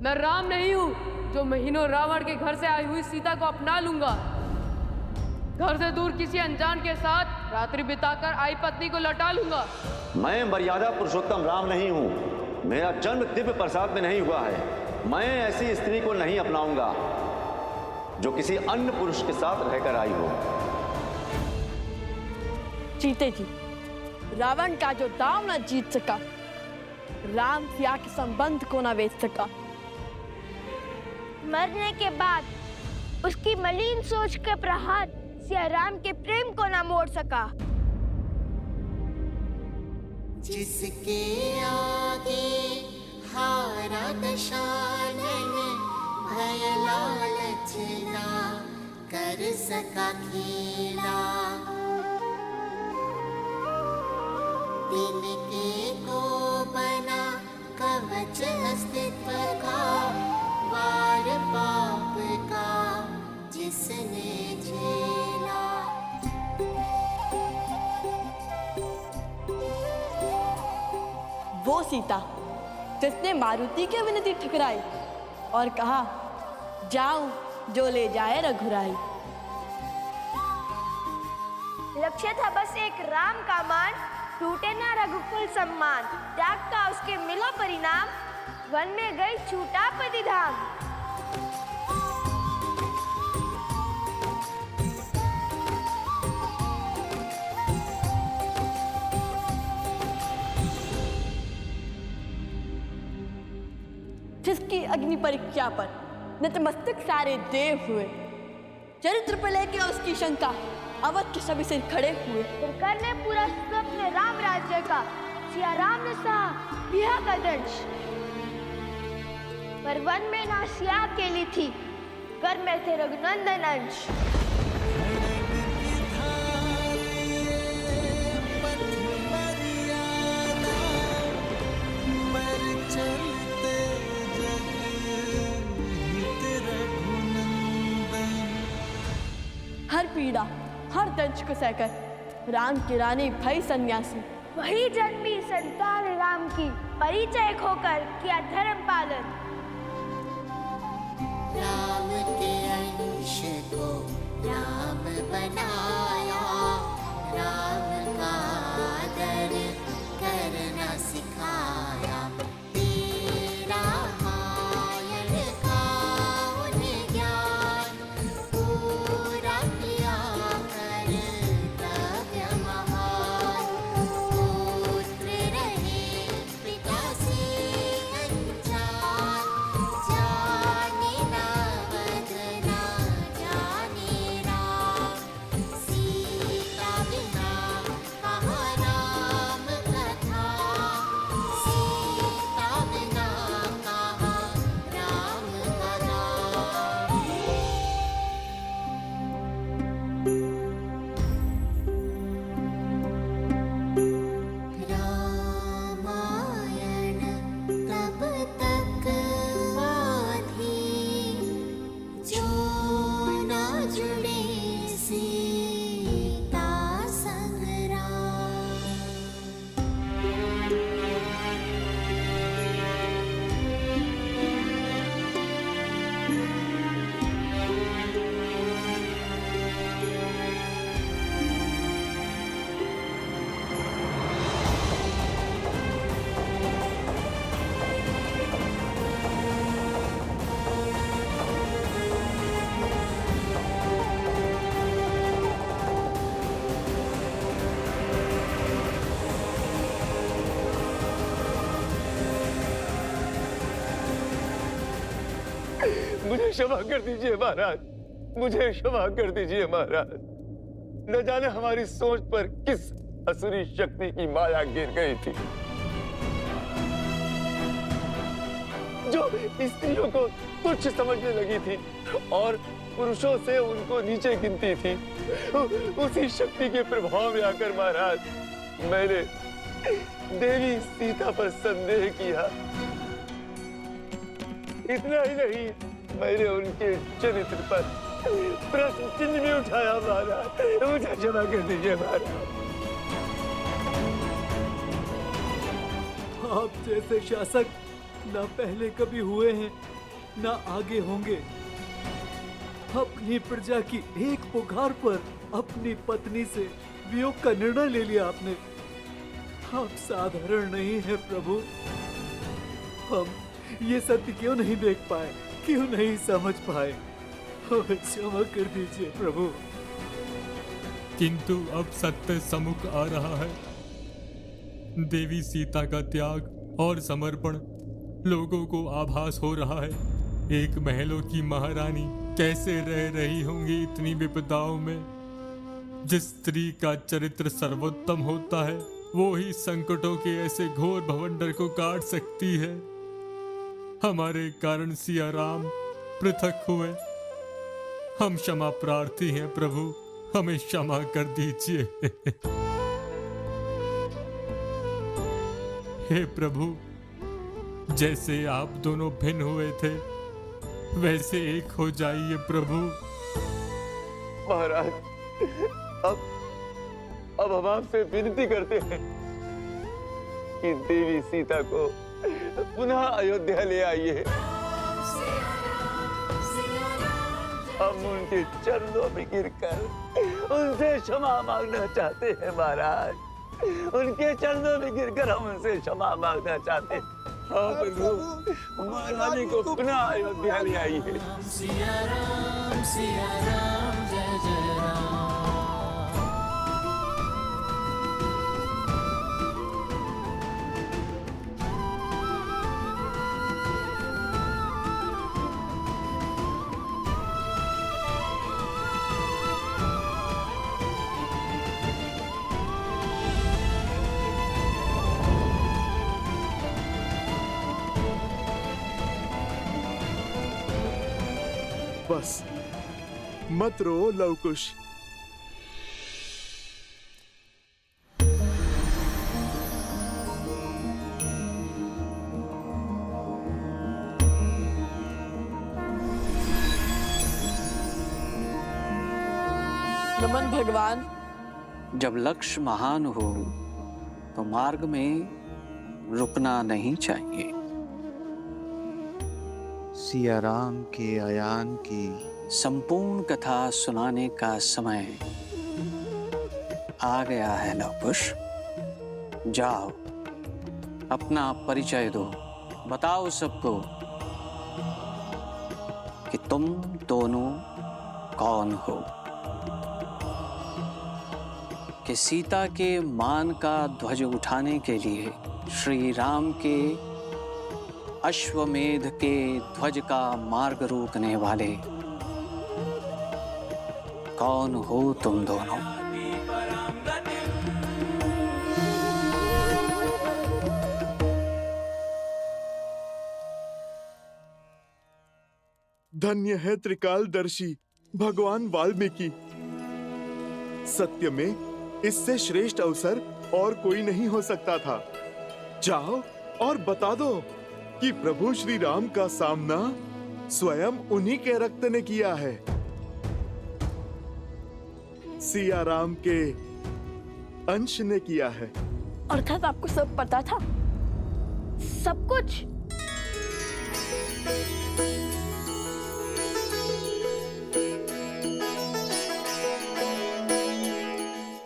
मैं राम नहीं हूँ जो महीनों रावण के घर से आई हुई सीता को अपना लूंगा। घर से दूर किसी अनजान के साथ रात्रि बिताकर आई पत्नी को लौटा लूंगा। मैं मर्यादा पुरुषोत्तम राम नहीं हूँ। मेरा जन्म दिव्य प्रसाद में नहीं हुआ है। मैं ऐसी स्त्री को नहीं अपनाऊंगा जो किसी अन्य पुरुष के साथ रहकर आई हो। जीते जी, रावण का जो दांव न जीत सका, राम सिया के संबंध को न बेच सका। मरने के बाद उसकी मलिन सोच के प्रहार सिया राम के प्रेम को न मोड़ सका। जिसके आगे हारा दशानन, भय लालच ना कर सका खेला। दिन के को बना कवच अस्तित्व का, वार पाप का जिसने झेला। वो सीता जिसने मारुति की विनती ठुकराई और कहा, जाऊं जो ले जाए रघुराई। लक्ष्य था बस एक राम का मान, टूटे ना रघुकुल सम्मान। त्याग का उसके मिला परिणाम, वन में गई छूटा पतिधाम। जिसकी अग्नि परीक्षा पर नतमस्तक सारे देव हुए, चरित्र पर लेके उसकी शंका अवध के सभी सिर खड़े हुए। फिर करने पूरा स्वप्न राम राज्य का, सिया राम ने सहा बिहा का दंश। पर वन में ना सिया अकेली थी, घर में थे रघुनंदन अंश। हर पीड़ा हर दंश को सहकर राम की रानी भई सन्यासी। वही जन्मी संतान राम की, परिचय खोकर किया धर्म पालन। राम के अंश को राम बनाया, राम का आदर करना सिखाया। तेरा मायन का उन्हें ज्ञान, पूरा किया कर्तव्य महान। पुत्र रहे पिता से अनजान, जाने ना बदना जाने राम। सीता बिना कहाँ राम कथा, सीता बिना कहाँ राम कथा। रामायण तब तक बाधी, जो ना जुड़े सीता संग राम। मुझे क्षमा कर दीजिए महाराज, मुझे क्षमा कर दीजिए महाराज। न जाने हमारी सोच पर किस असुरी शक्ति की माया गिर गई थी, जो स्त्रियों को तुच्छ समझने लगी थी और पुरुषों से उनको नीचे गिनती थी। उसी शक्ति के प्रभाव में आकर महाराज मैंने देवी सीता पर संदेह किया। इतना ही नहीं, मैंने उनके चरित्र पर प्रश्न चिन्ह भी उठाया महाराज। मुझे क्षमा कर दीजिए महाराज। आप जैसे शासक न पहले कभी हुए हैं ना आगे होंगे। अपनी प्रजा की एक पुकार पर अपनी पत्नी से वियोग का निर्णय ले लिया आपने। आप साधारण नहीं है प्रभु। हम ये सत्य क्यों नहीं देख पाए, क्यों नहीं समझ पाए? हमें क्षमा कर दीजिए प्रभु। किंतु अब सत्य सम्मुख आ रहा है। देवी सीता का त्याग और समर्पण लोगों को आभास हो रहा है। एक महलों की महारानी कैसे रह रही होंगी इतनी विपदाओं में। जिस स्त्री का चरित्र सर्वोत्तम होता है वो ही संकटों के ऐसे घोर भवंडर को काट सकती है। हमारे कारण सिया राम पृथक हुए। हम क्षमा प्रार्थी हैं प्रभु, हमें क्षमा कर दीजिए। हे प्रभु, जैसे आप दोनों भिन्न हुए थे वैसे एक हो जाइए प्रभु। महाराज, अब हम आपसे विनती करते हैं कि देवी सीता को पुनः अयोध्या ले आइए। हम उनके चरणों में गिरकर उनसे क्षमा मांगना चाहते हैं महाराज। उनके चरणों में गिरकर हम उनसे क्षमा मांगना चाहते हैं। हाँ प्रभु, महारानी को पुनः अयोध्या ले आइए। सिया राम जय जय राम। बस मत रो लवकुश। नमन भगवान। जब लक्ष्य महान हो तो मार्ग में रुकना नहीं चाहिए। सिया राम के आयान की संपूर्ण कथा सुनाने का समय आ गया है लवकुश। जाओ, अपना परिचय दो, बताओ सबको कि तुम दोनों कौन हो। कि सीता के मान का ध्वज उठाने के लिए श्री राम के अश्वमेध के ध्वज का मार्ग रोकने वाले कौन हो तुम दोनों। धन्य है त्रिकालदर्शी भगवान वाल्मीकि। सत्य में इससे श्रेष्ठ अवसर और कोई नहीं हो सकता था। जाओ और बता दो कि प्रभु श्री राम का सामना स्वयं उन्हीं के रक्त ने किया है। सिया राम के अंश ने किया है। अर्थात आपको सब पता था? सब कुछ?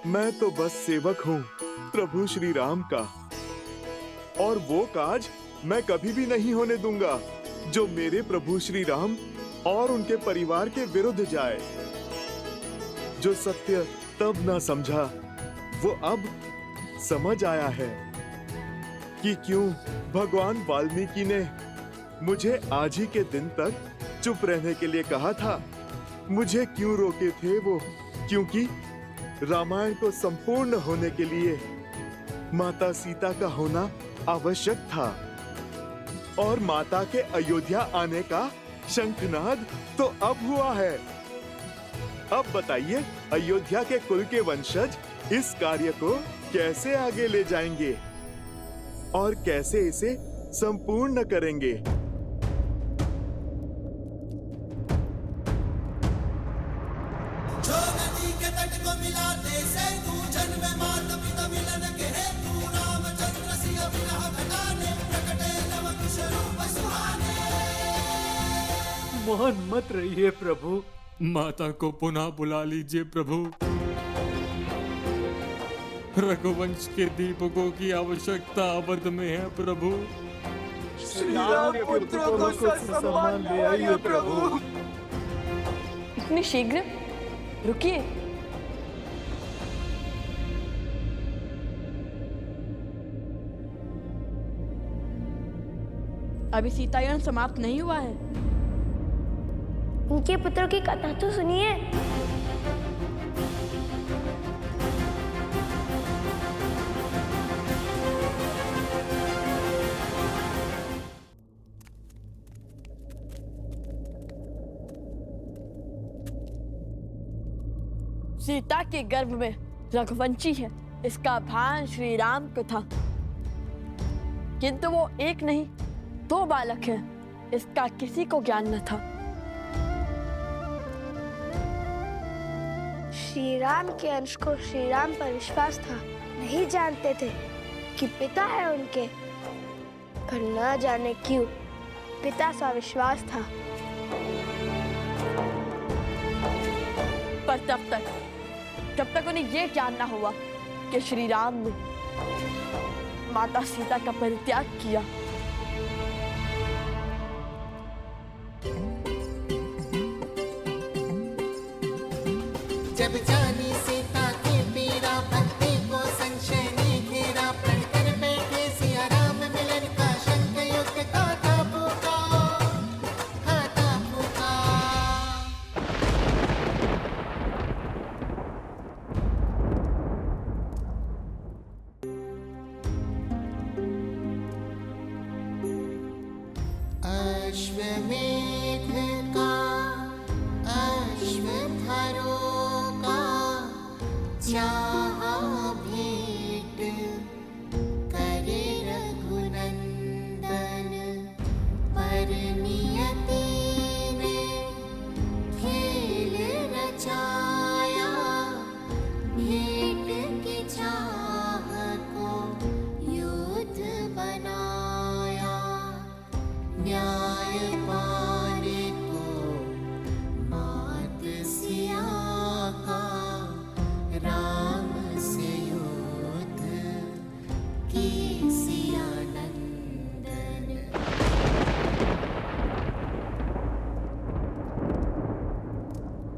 मैं तो बस सेवक हूँ प्रभु श्री राम का, और वो काज मैं कभी भी नहीं होने दूंगा जो मेरे प्रभु श्री राम और उनके परिवार के विरुद्ध जाए। जो सत्य तब ना समझा वो अब समझ आया है कि क्यों भगवान वाल्मीकि ने मुझे आज ही के दिन तक चुप रहने के लिए कहा था। मुझे क्यों रोके थे वो? क्योंकि रामायण को संपूर्ण होने के लिए माता सीता का होना आवश्यक था, और माता के अयोध्या आने का शंखनाद तो अब हुआ है। अब बताइए, अयोध्या के कुल के वंशज इस कार्य को कैसे आगे ले जाएंगे और कैसे इसे संपूर्ण करेंगे? मौन मत रहिए प्रभु। माता को पुनः बुला लीजिए प्रभु। रघुवंश के दीपकों की आवश्यकता अवध में है प्रभु। श्री राम के पुत्रों को सम्मान ले आइए प्रभु। इतनी शीघ्र? रुकिए। अभी सीतायन समाप्त नहीं हुआ है। उनके पुत्रों की कथा तो सुनिए। सीता के गर्भ में रघुवंशी है, इसका भान श्री राम को था, किंतु वो एक नहीं 2 बालक हैं, इसका किसी को ज्ञान न था। श्री राम के अंश को श्री राम पर विश्वास था, नहीं जानते थे कि पिता है उनके, पर न जाने क्यों पिता सा विश्वास था। पर जब तक उन्हें ये ज्ञान ना हुआ कि श्री राम ने माता सीता का परित्याग किया। जब जानी सीता की पीड़ा, भक्ति को संशय ने घेरा, प्रण कर बैठे सिया राम मिलन का, शंख युक्त गाथा फूका, गाथा फूका। अश्वमेध का अश्वत्थारो चाहा भेंट करे रघुनंदन, पर नियति ने खेल रचाया, भेंट की चाह को युद्ध बनाया, न्याय पाने को मात सिया का, राम से युद्ध की सिया नंदन।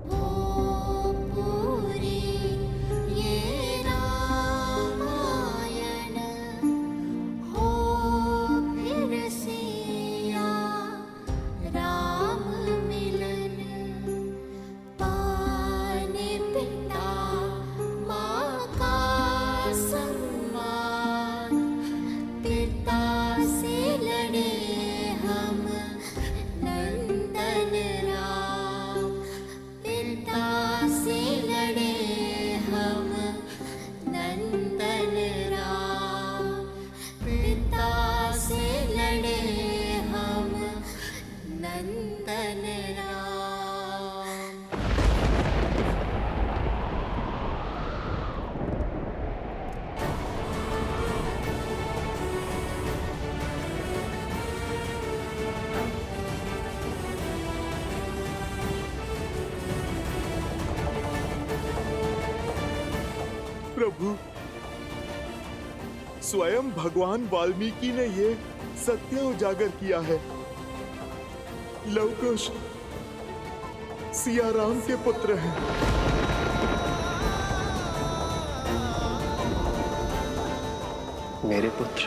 हो पूरी ये रामायण, हो फिर सिया राम मिलन, पाने पिता माँ का सम्मान, पिता से लड़े हम नंदन राम, पिता से लड़े हम नंदन राम, पिता से लड़े हम नंदन राम। प्रभु, स्वयं भगवान वाल्मीकि ने ये सत्य उजागर किया है। लवकुश सिया राम के पुत्र हैं। मेरे पुत्र।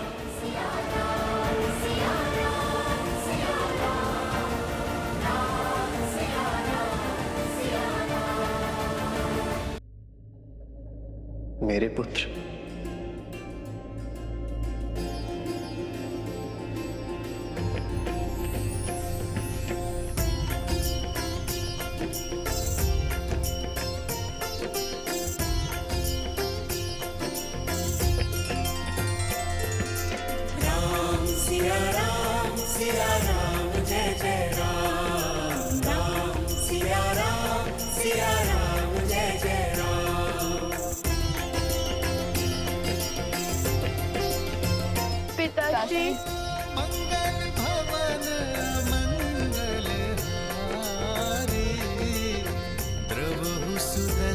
मेरे पुत्र। सिया राम जय जय राम, राम सिया राम जय जय राम। पिताजी मंगल भवन मंगल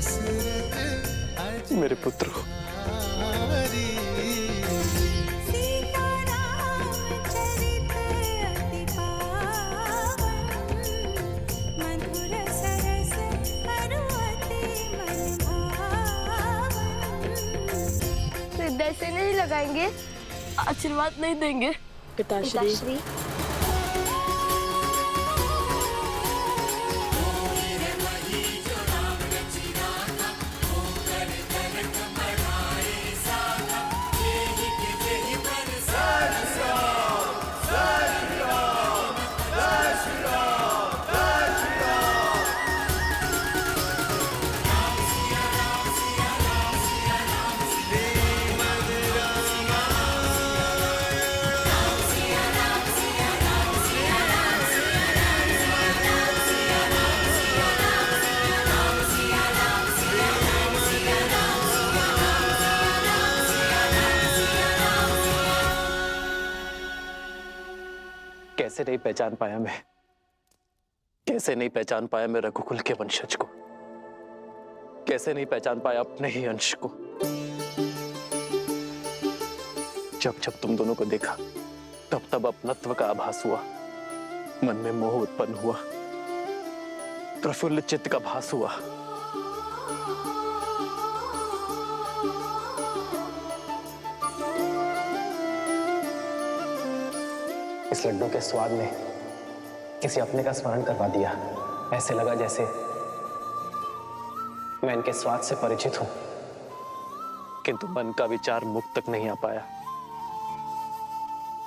दशरथ मेरे पुत्र हो। हृदय से नहीं लगाएंगे? आशीर्वाद नहीं देंगे पिताश्री? पिताश्री कैसे नहीं पहचान पाया मैं, कैसे नहीं पहचान पाया मैं रघुकुल के वंशज को, कैसे नहीं पहचान पाया अपने ही अंश को। जब जब तुम दोनों को देखा तब तब अपनत्व का आभास हुआ, मन में मोह उत्पन्न हुआ, प्रफुल्ल चित्त का भास हुआ। इस लड्डू के स्वाद ने किसी अपने का स्मरण करवा दिया। ऐसे लगा जैसे मैं इनके स्वाद से परिचित हूं, किंतु मन का विचार मुख तक नहीं आ पाया।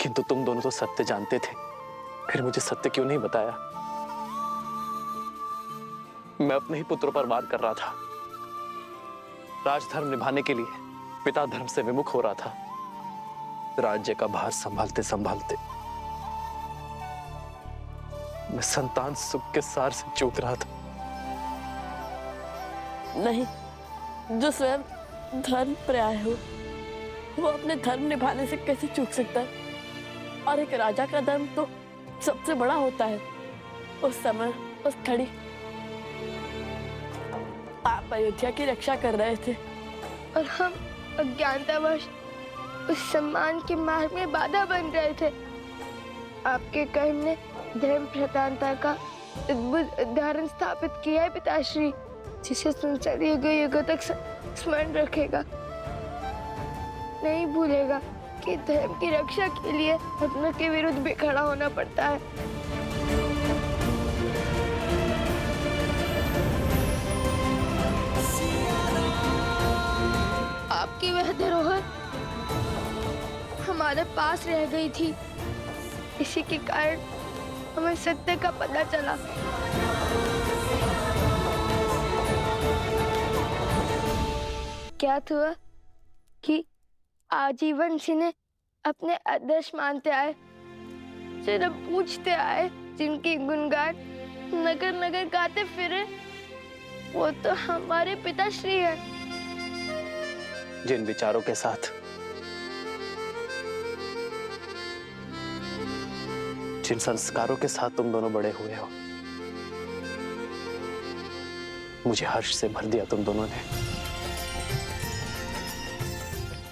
किंतु तुम दोनों तो सत्य जानते थे, फिर मुझे सत्य क्यों नहीं बताया? मैं अपने ही पुत्रों पर वार कर रहा था, राजधर्म निभाने के लिए पिता धर्म से विमुख हो रहा था। राज्य का भार संभालते संभालते मैं संतान सुख के सार से चूक रहा था। नहीं, जो स्वयं धर्म पर्याय हो वो अपने धर्म निभाने से कैसे चूक सकता है? और एक राजा का धर्म तो सबसे बड़ा होता है। उस समय उस घड़ी आप अयोध्या की रक्षा कर रहे थे और हम अज्ञानतावश उस सम्मान के मार्ग में बाधा बन रहे थे। आपके कर्म ने धर्म प्रधानता का अद्भुत उदाहरण स्थापित किया है पिताश्री, जिसे संसार युगों युगों तक स्मरण रखेगा, नहीं भूलेगा कि धर्म की रक्षा के लिए अपनों के विरुद्ध भी खड़ा होना पड़ता है। आपकी वह धरोहर हमारे पास रह गई थी, इसी के कारण हमें सत्य का पता चला। क्या हुआ कि आजीवन जिन्हें अपने आदर्श मानते आए, सिर्फ पूछते आए, जिनकी गुणगान नगर नगर गाते फिरे, वो तो हमारे पिताश्री हैं। जिन विचारों के साथ, जिन संस्कारों के साथ तुम दोनों बड़े हुए हो, मुझे हर्ष से भर दिया तुम दोनों ने।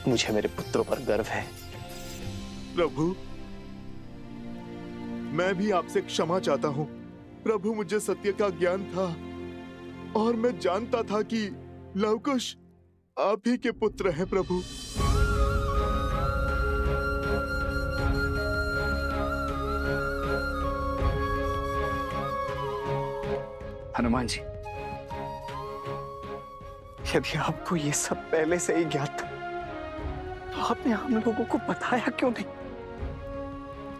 मुझे मेरे पुत्रों पर गर्व है। प्रभु, मैं भी आपसे क्षमा चाहता हूँ। प्रभु, मुझे सत्य का ज्ञान था और मैं जानता था कि लवकुश आप ही के पुत्र हैं प्रभु। हनुमान जी, यदि आपको ये सब पहले से ही ज्ञात था तो आपने हम लोगों को बताया क्यों नहीं?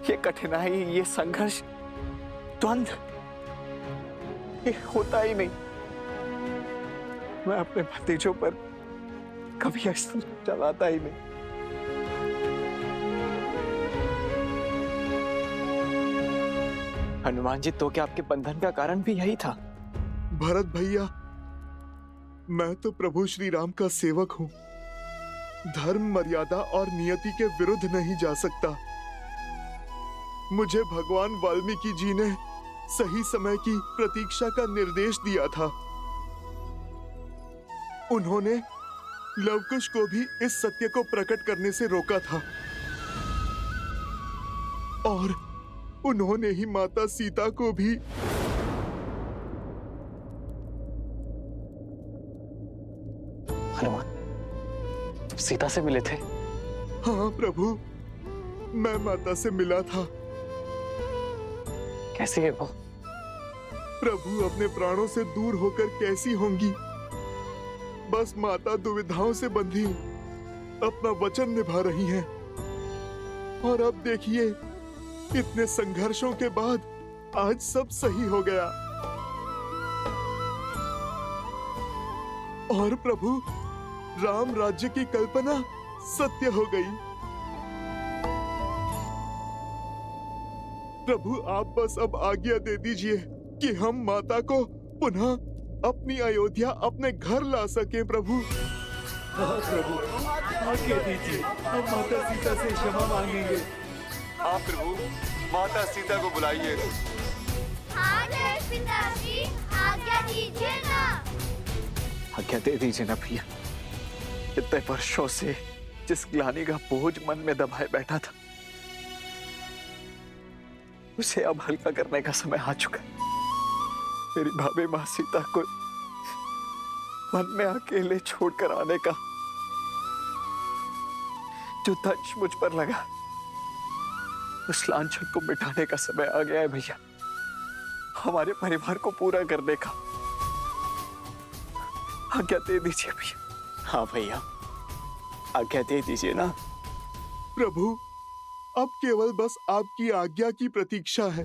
ये कठिनाई, ये संघर्ष, द्वंद्व, ये होता ही नहीं। मैं अपने भतीजों पर कभी अस्त्र चलाता ही नहीं। हनुमान जी, तो क्या आपके बंधन का कारण भी यही था? भरत भैया, मैं तो प्रभु श्री राम का सेवक हूँ। धर्म, मर्यादा और नियति के विरुद्ध नहीं जा सकता। मुझे भगवान वाल्मीकि जी ने सही समय की प्रतीक्षा का निर्देश दिया था। उन्होंने लवकुश को भी इस सत्य को प्रकट करने से रोका था और उन्होंने ही माता सीता को भी हनुमान सीता से मिले थे? हाँ प्रभु, मैं माता से मिला था। कैसी है वो? प्रभु अपने प्राणों से दूर होकर कैसी होंगी? बस माता दुविधाओं से बंधी अपना वचन निभा रही हैं। और अब देखिए, इतने संघर्षों के बाद आज सब सही हो गया। और प्रभु, राम राज्य की कल्पना सत्य हो गई। प्रभु, आप बस अब आज्ञा दे दीजिए कि हम माता को पुनः अपनी अयोध्या अपने घर ला सके। प्रभु, हाँ प्रभु, आज्ञा दीजिए, हम माता सीता से क्षमा मांगेंगे। हाँ प्रभु, माता सीता को बुलाइए। हाँ पिताजी, आज्ञा दीजिए ना। आज्ञा दे दीजिए ना भैया। इतने वर्षों से जिस ग्लानि का बोझ मन में दबाए बैठा था, उसे अब हल्का करने का समय आ चुका। मेरी भाभी माँ सीता को वन में अकेले छोड़कर आने का जो तंज मुझ पर लगा, उस लांछन को मिटाने का समय आ गया है भैया। हमारे परिवार को पूरा करने का आज्ञा दे दीजिए भैया। हाँ भैया, आज्ञा दे दीजिए ना। प्रभु, अब केवल बस आपकी आज्ञा की प्रतीक्षा है।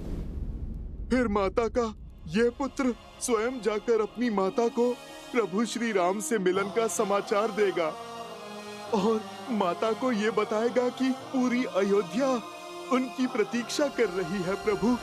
फिर माता का यह पुत्र स्वयं जाकर अपनी माता को प्रभु श्री राम से मिलन का समाचार देगा और माता को यह बताएगा कि पूरी अयोध्या उनकी प्रतीक्षा कर रही है। प्रभु,